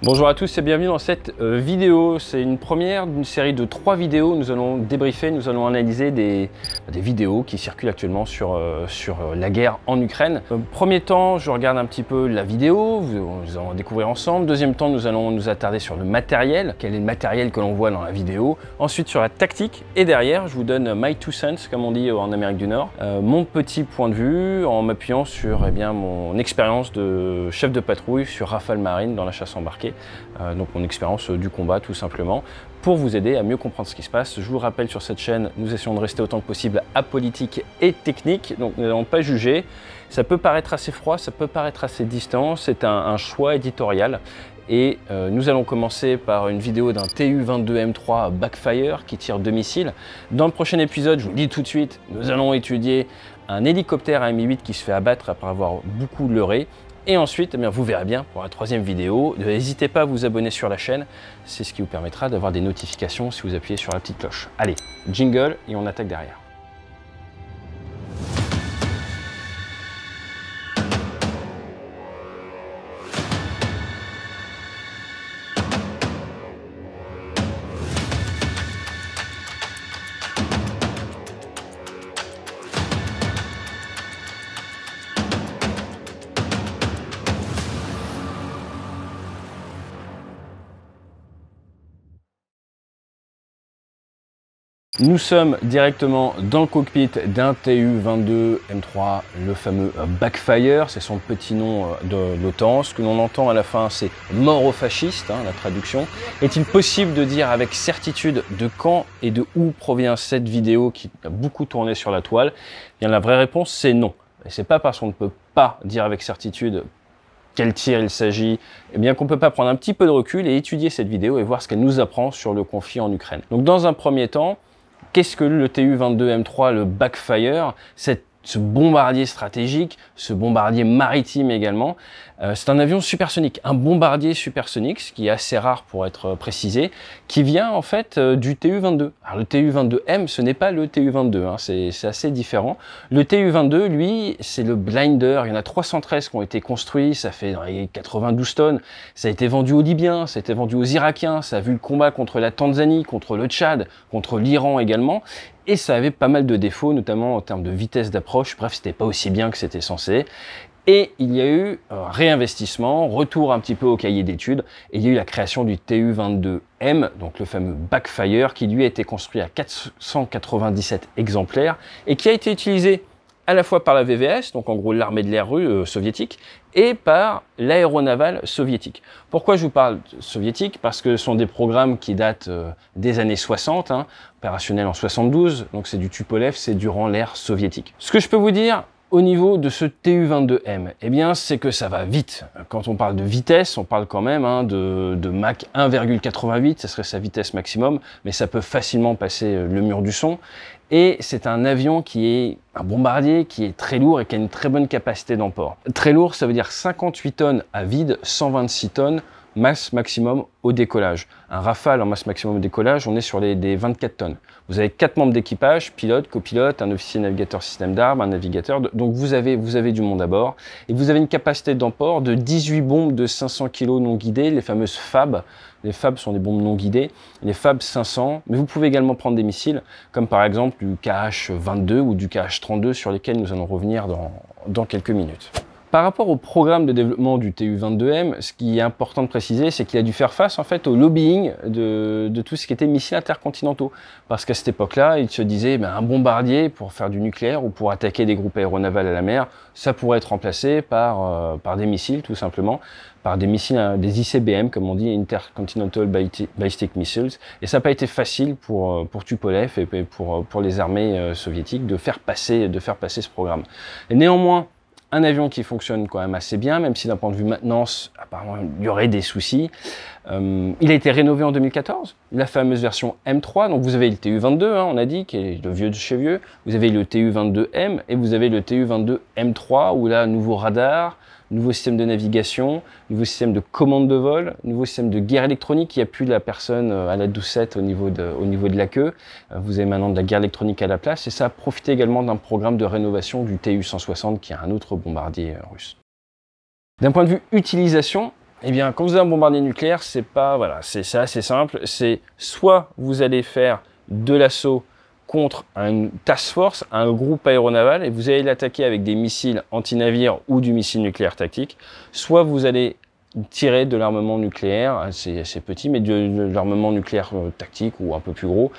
Bonjour à tous et bienvenue dans cette vidéo. C'est une première d'une série de 3 vidéos. Nous allons débriefer, nous allons analyser des vidéos qui circulent actuellement sur la guerre en Ukraine. Premier temps, je regarde un petit peu la vidéo, nous allons découvrir ensemble. Deuxième temps, nous allons nous attarder sur le matériel, quel est le matériel que l'on voit dans la vidéo. Ensuite sur la tactique et derrière, je vous donne my two cents, comme on dit en Amérique du Nord, mon petit point de vue en m'appuyant sur mon expérience de chef de patrouille sur Rafale Marine dans la chasse embarquée. Donc mon expérience du combat tout simplement, pour vous aider à mieux comprendre ce qui se passe. Je vous rappelle, sur cette chaîne, nous essayons de rester autant que possible apolitique et technique, donc nous n'allons pas juger. Ça peut paraître assez froid, ça peut paraître assez distant, c'est un choix éditorial. Et nous allons commencer par une vidéo d'un TU-22M3 Backfire qui tire 2 missiles. Dans le prochain épisode, je vous le dis tout de suite, nous allons étudier un hélicoptère AMI-8 qui se fait abattre après avoir beaucoup leurré. Et ensuite, eh bien, vous verrez bien pour la 3e vidéo. N'hésitez pas à vous abonner sur la chaîne, c'est ce qui vous permettra d'avoir des notifications si vous appuyez sur la petite cloche. Allez, jingle et on attaque derrière. Nous sommes directement dans le cockpit d'un TU-22M3, le fameux Backfire, c'est son petit nom de l'OTAN. Ce que l'on entend à la fin, c'est « mort aux fascistes », la traduction. Est-il possible de dire avec certitude de quand et de où provient cette vidéo qui a beaucoup tourné sur la toile? Bien, la vraie réponse, c'est non. Et c'est pas parce qu'on ne peut pas dire avec certitude quel tir il s'agit, eh bien qu'on ne peut pas prendre un petit peu de recul et étudier cette vidéo et voir ce qu'elle nous apprend sur le conflit en Ukraine. Donc dans un premier temps, qu'est-ce que le TU-22M3, le Backfire, ce bombardier stratégique, ce bombardier maritime également? C'est un avion supersonique, un bombardier supersonique, ce qui est assez rare pour être précisé, qui vient en fait du TU-22. Alors le TU-22M, ce n'est pas le TU-22, hein, c'est assez différent. Le TU-22, lui, c'est le Blinder. Il y en a 313 qui ont été construits, ça fait dans les 92 tonnes. Ça a été vendu aux Libyens, ça a été vendu aux Irakiens, ça a vu le combat contre la Tanzanie, contre le Tchad, contre l'Iran également. Et ça avait pas mal de défauts, notamment en termes de vitesse d'approche. Bref, c'était pas aussi bien que c'était censé. Et il y a eu un réinvestissement, retour un petit peu au cahier d'études, et il y a eu la création du TU-22M, donc le fameux Backfire, qui lui a été construit à 497 exemplaires, et qui a été utilisé à la fois par la VVS, donc en gros l'armée de l'air soviétique, et par l'aéronavale soviétique. Pourquoi je vous parle soviétique? Parce que ce sont des programmes qui datent des années 60, opérationnels en 72, donc c'est du Tupolev, c'est durant l'ère soviétique. Ce que je peux vous dire au niveau de ce TU-22M, eh bien, c'est que ça va vite. Quand on parle de vitesse, on parle quand même de Mach 1,88, ça serait sa vitesse maximum, mais ça peut facilement passer le mur du son. Et c'est un avion qui est un bombardier qui est très lourd et qui a une très bonne capacité d'emport. Très lourd, ça veut dire 58 tonnes à vide, 126 tonnes masse maximum au décollage. Un Rafale en masse maximum au décollage, on est sur des 24 tonnes. Vous avez 4 membres d'équipage, pilote, copilote, un officier navigateur système d'armes, un navigateur. Donc vous avez du monde à bord. Et vous avez une capacité d'emport de 18 bombes de 500 kg non guidées, les fameuses FAB. Les FAB sont des bombes non guidées, les FAB 500. Mais vous pouvez également prendre des missiles, comme par exemple du KH-22 ou du KH-32, sur lesquels nous allons revenir dans quelques minutes. Par rapport au programme de développement du TU-22M, ce qui est important de préciser, c'est qu'il a dû faire face en fait au lobbying de tout ce qui était missiles intercontinentaux. Parce qu'à cette époque-là, il se disait un bombardier pour faire du nucléaire ou pour attaquer des groupes aéronavals à la mer, ça pourrait être remplacé par des missiles tout simplement, par des missiles, des ICBM comme on dit, Intercontinental Ballistic Missiles. Et ça n'a pas été facile pour Tupolev et pour les armées soviétiques de faire passer ce programme. Et néanmoins, un avion qui fonctionne quand même assez bien, même si d'un point de vue maintenance, apparemment, il y aurait des soucis. Il a été rénové en 2014, la fameuse version M3. Donc vous avez le TU-22, on a dit, qui est le vieux de chez vieux. Vous avez le TU-22M et vous avez le TU-22M3, où là, nouveau radar, nouveau système de navigation, nouveau système de commande de vol, nouveau système de guerre électronique. Il n'y a plus la personne à la doucette au niveau de la queue. Vous avez maintenant de la guerre électronique à la place. Et ça a profité également d'un programme de rénovation du TU-160, qui est un autre bombardier russe. D'un point de vue utilisation, Eh bien, quand vous avez un bombardier nucléaire, c'est pas, voilà, c'est assez simple. C'est soit vous allez faire de l'assaut contre une task force, un groupe aéronaval, et vous allez l'attaquer avec des missiles anti-navires ou du missile nucléaire tactique, soit vous allez tirer de l'armement nucléaire, c'est assez petit, mais de l'armement nucléaire tactique ou un peu plus gros,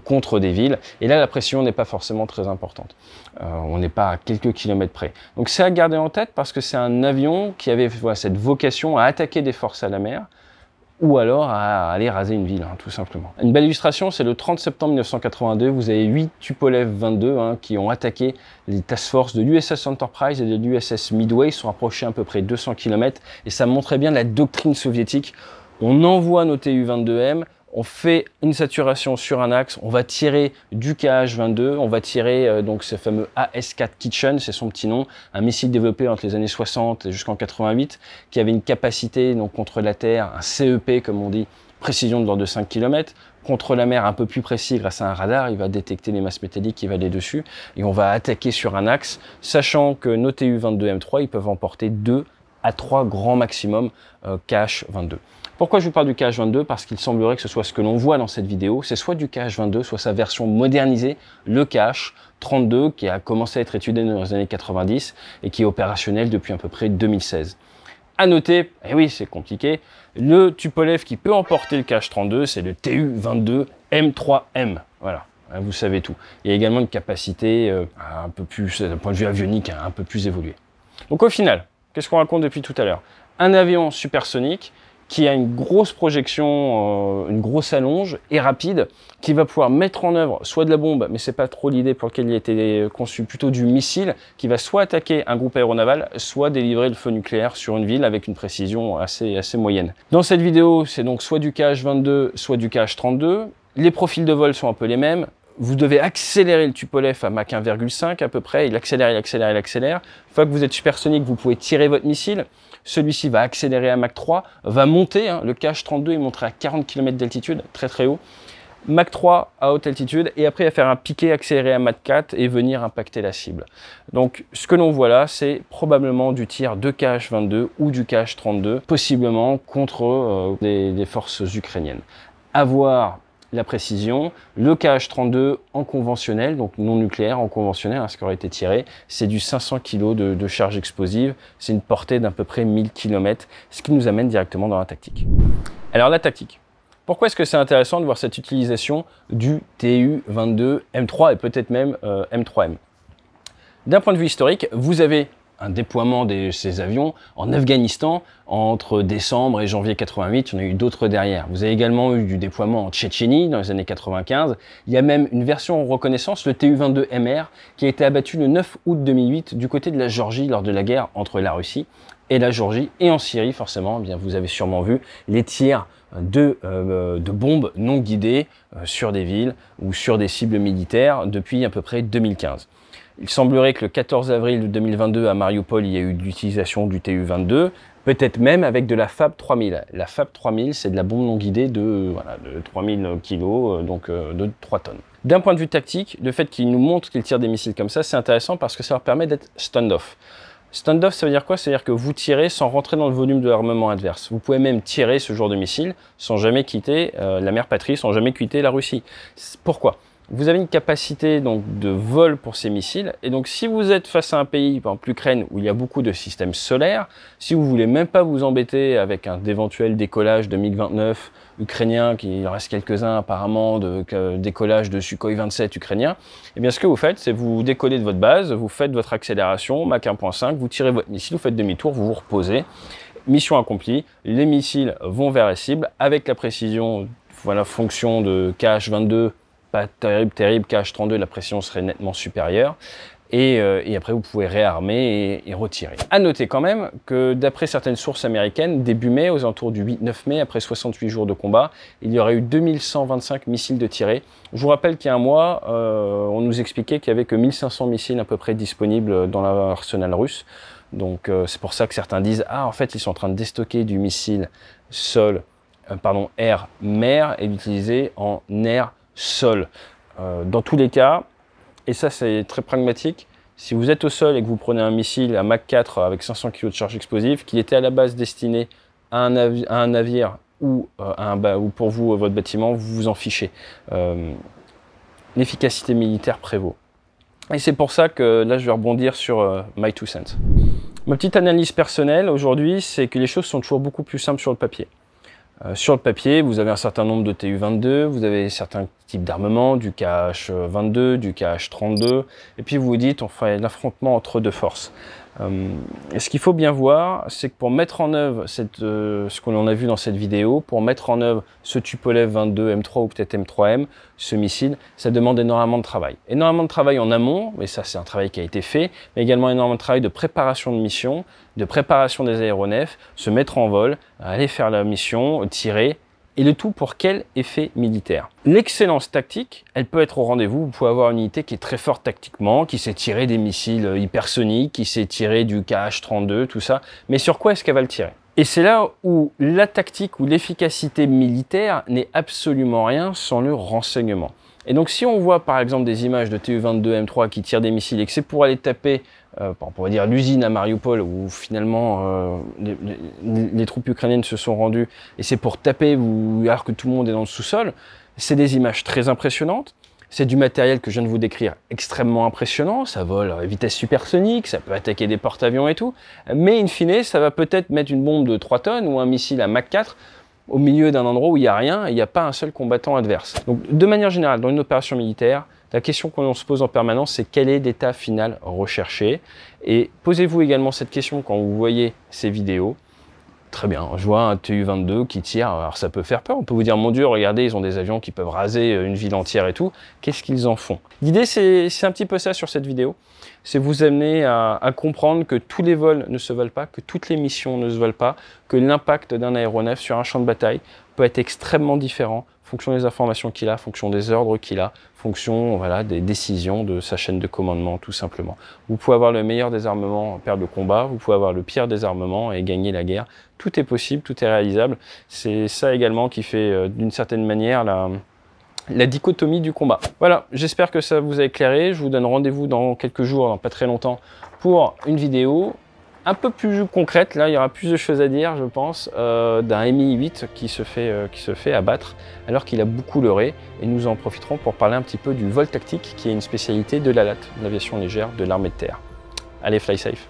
contre des villes. Et là, la pression n'est pas forcément très importante. On n'est pas à quelques kilomètres près. Donc c'est à garder en tête parce que c'est un avion qui avait voilà, cette vocation à attaquer des forces à la mer, ou alors à aller raser une ville, hein, tout simplement. Une belle illustration, c'est le 30 septembre 1982, vous avez 8 Tupolev 22 hein, qui ont attaqué les task forces de l'USS Enterprise et de l'USS Midway, ils sont approchés à peu près 200 km, et ça montrait bien la doctrine soviétique. On envoie nos Tu-22M, on fait une saturation sur un axe, on va tirer du KH-22, on va tirer donc ce fameux AS-4 Kitchen, c'est son petit nom, un missile développé entre les années 60 et jusqu'en 88, qui avait une capacité donc, contre la Terre, un CEP comme on dit, précision de l'ordre de 5 km, contre la mer un peu plus précis grâce à un radar, il va détecter les masses métalliques qui va aller dessus, et on va attaquer sur un axe, sachant que nos Tu-22M3, ils peuvent emporter 2 à 3 grands maximum KH-22. Pourquoi je vous parle du KH-22? Parce qu'il semblerait que ce soit ce que l'on voit dans cette vidéo, c'est soit du KH-22, soit sa version modernisée, le KH-32, qui a commencé à être étudié dans les années 90 et qui est opérationnel depuis à peu près 2016. À noter, et oui c'est compliqué, le Tupolev qui peut emporter le KH-32, c'est le Tu-22M3M. Voilà, vous savez tout. Il y a également une capacité un peu plus, d'un point de vue avionique, un peu plus évoluée. Donc au final, qu'est-ce qu'on raconte depuis tout à l'heure? Un avion supersonique qui a une grosse projection, une grosse allonge et rapide, qui va pouvoir mettre en œuvre soit de la bombe, mais c'est pas trop l'idée pour laquelle il a été conçu, plutôt du missile, qui va soit attaquer un groupe aéronaval, soit délivrer le feu nucléaire sur une ville avec une précision assez moyenne. Dans cette vidéo, c'est donc soit du KH-22, soit du KH-32. Les profils de vol sont un peu les mêmes. Vous devez accélérer le Tupolev à Mach 1,5 à peu près, il accélère, il accélère, il accélère. Une fois que vous êtes supersonique, vous pouvez tirer votre missile. Celui-ci va accélérer à Mach 3, va monter, hein, le KH-32 il monterait à 40 km d'altitude, très très haut. Mach 3 à haute altitude, et après il va faire un piqué accéléré à Mach 4 et venir impacter la cible. Donc ce que l'on voit là, c'est probablement du tir de KH-22 ou du KH-32, possiblement contre des forces ukrainiennes. À voir la précision, le KH-32 en conventionnel, donc non nucléaire, en conventionnel, hein, ce qui aurait été tiré, c'est du 500 kg de charge explosive, c'est une portée d'à peu près 1000 km, ce qui nous amène directement dans la tactique. Alors la tactique, pourquoi est-ce que c'est intéressant de voir cette utilisation du Tu-22M3 et peut-être même M3M? D'un point de vue historique, vous avez un déploiement de ces avions en Afghanistan entre décembre et janvier 88, il y en a eu d'autres derrière. Vous avez également eu du déploiement en Tchétchénie dans les années 95. Il y a même une version en reconnaissance, le Tu-22MR, qui a été abattu le 9 août 2008 du côté de la Géorgie lors de la guerre entre la Russie et la Géorgie. Et en Syrie, forcément, eh bien, vous avez sûrement vu les tirs de bombes non guidées sur des villes ou sur des cibles militaires depuis à peu près 2015. Il semblerait que le 14 avril 2022 à Mariupol, il y a eu l'utilisation du Tu-22, peut-être même avec de la FAB 3000. La FAB 3000, c'est de la bombe non guidée de 3000 kg, donc de 3 tonnes. D'un point de vue tactique, le fait qu'ils nous montrent qu'ils tirent des missiles comme ça, c'est intéressant parce que ça leur permet d'être stand-off. Stand-off, ça veut dire quoi? Ça veut dire que vous tirez sans rentrer dans le volume de l'armement adverse. Vous pouvez même tirer ce genre de missile sans jamais quitter la mère patrie, sans jamais quitter la Russie. Pourquoi? Vous avez une capacité donc, de vol pour ces missiles, et donc si vous êtes face à un pays, par exemple l'Ukraine, où il y a beaucoup de systèmes solaires, si vous voulez même pas vous embêter avec un d'éventuel décollage de MiG-29 ukrainien, qu'il en reste quelques-uns apparemment, de décollage de Sukhoi 27 ukrainien, eh bien ce que vous faites, c'est vous décollez de votre base, vous faites votre accélération, Mach 1.5, vous tirez votre missile, vous faites demi-tour, vous vous reposez, mission accomplie, les missiles vont vers la cible, avec la précision, voilà, fonction de KH-22, pas terrible, KH-32, la pression serait nettement supérieure. Et après, vous pouvez réarmer et retirer. À noter quand même que d'après certaines sources américaines, début mai, aux alentours du 8-9 mai, après 68 jours de combat, il y aurait eu 2125 missiles de tirés. Je vous rappelle qu'il y a un mois, on nous expliquait qu'il n'y avait que 1500 missiles à peu près disponibles dans l'arsenal russe. Donc c'est pour ça que certains disent « Ah, en fait, ils sont en train de déstocker du missile air-mer et l'utiliser en air-sol. » Dans tous les cas, et ça c'est très pragmatique, si vous êtes au sol et que vous prenez un missile à Mach 4 avec 500 kg de charge explosive, qui était à la base destiné à un navire ou, ou pour vous, votre bâtiment, vous vous en fichez. L'efficacité militaire prévaut. Et c'est pour ça que là, je vais rebondir sur my two cents. Ma petite analyse personnelle aujourd'hui, c'est que les choses sont toujours beaucoup plus simples sur le papier. Sur le papier, vous avez un certain nombre de TU-22, vous avez certains types d'armements, du KH-22, du KH-32, et puis vous vous dites, on fait l'affrontement entre deux forces. Et ce qu'il faut bien voir, c'est que pour mettre en œuvre ce qu'on a vu dans cette vidéo, pour mettre en œuvre ce Tupolev 22 M3 ou peut-être M3M, ce missile, ça demande énormément de travail. Énormément de travail en amont, mais ça c'est un travail qui a été fait, mais également énormément de travail de préparation de mission, de préparation des aéronefs, se mettre en vol, aller faire la mission, tirer, et le tout pour quel effet militaire? L'excellence tactique, elle peut être au rendez-vous. Vous pouvez avoir une unité qui est très forte tactiquement, qui sait tirer des missiles hypersoniques, qui sait tirer du KH-32, tout ça. Mais sur quoi est-ce qu'elle va le tirer? Et c'est là où la tactique ou l'efficacité militaire n'est absolument rien sans le renseignement. Et donc si on voit par exemple des images de TU-22 M3 qui tirent des missiles et que c'est pour aller taper, on pourrait dire l'usine à Mariupol où finalement les troupes ukrainiennes se sont rendues et c'est pour taper alors que tout le monde est dans le sous-sol, c'est des images très impressionnantes. C'est du matériel que je viens de vous décrire extrêmement impressionnant, ça vole à vitesse supersonique, ça peut attaquer des porte-avions et tout, mais in fine ça va peut-être mettre une bombe de 3 tonnes ou un missile à Mach 4 au milieu d'un endroit où il n'y a rien et il n'y a pas un seul combattant adverse. Donc de manière générale, dans une opération militaire, la question qu'on se pose en permanence, c'est quel est l'état final recherché? Et posez-vous également cette question quand vous voyez ces vidéos. Très bien, je vois un TU-22 qui tire, alors ça peut faire peur, on peut vous dire, mon Dieu, regardez, ils ont des avions qui peuvent raser une ville entière et tout, qu'est-ce qu'ils en font? L'idée, c'est un petit peu ça sur cette vidéo, c'est vous amener à comprendre que tous les vols ne se volent pas, que toutes les missions ne se volent pas, que l'impact d'un aéronef sur un champ de bataille peut être extrêmement différent, en fonction des informations qu'il a, en fonction des ordres qu'il a, en fonction voilà, des décisions de sa chaîne de commandement, tout simplement. Vous pouvez avoir le meilleur des armements, perdre le combat, vous pouvez avoir le pire des armements et gagner la guerre. Tout est possible, tout est réalisable. C'est ça également qui fait, d'une certaine manière, la dichotomie du combat. Voilà, j'espère que ça vous a éclairé. Je vous donne rendez-vous dans quelques jours, dans pas très longtemps, pour une vidéo un peu plus concrète. Là, il y aura plus de choses à dire, je pense, d'un Mi-8 qui se fait abattre alors qu'il a beaucoup leurré. Et nous en profiterons pour parler un petit peu du vol tactique, qui est une spécialité de l'ALAT, l'aviation légère de l'armée de terre. Allez, fly safe!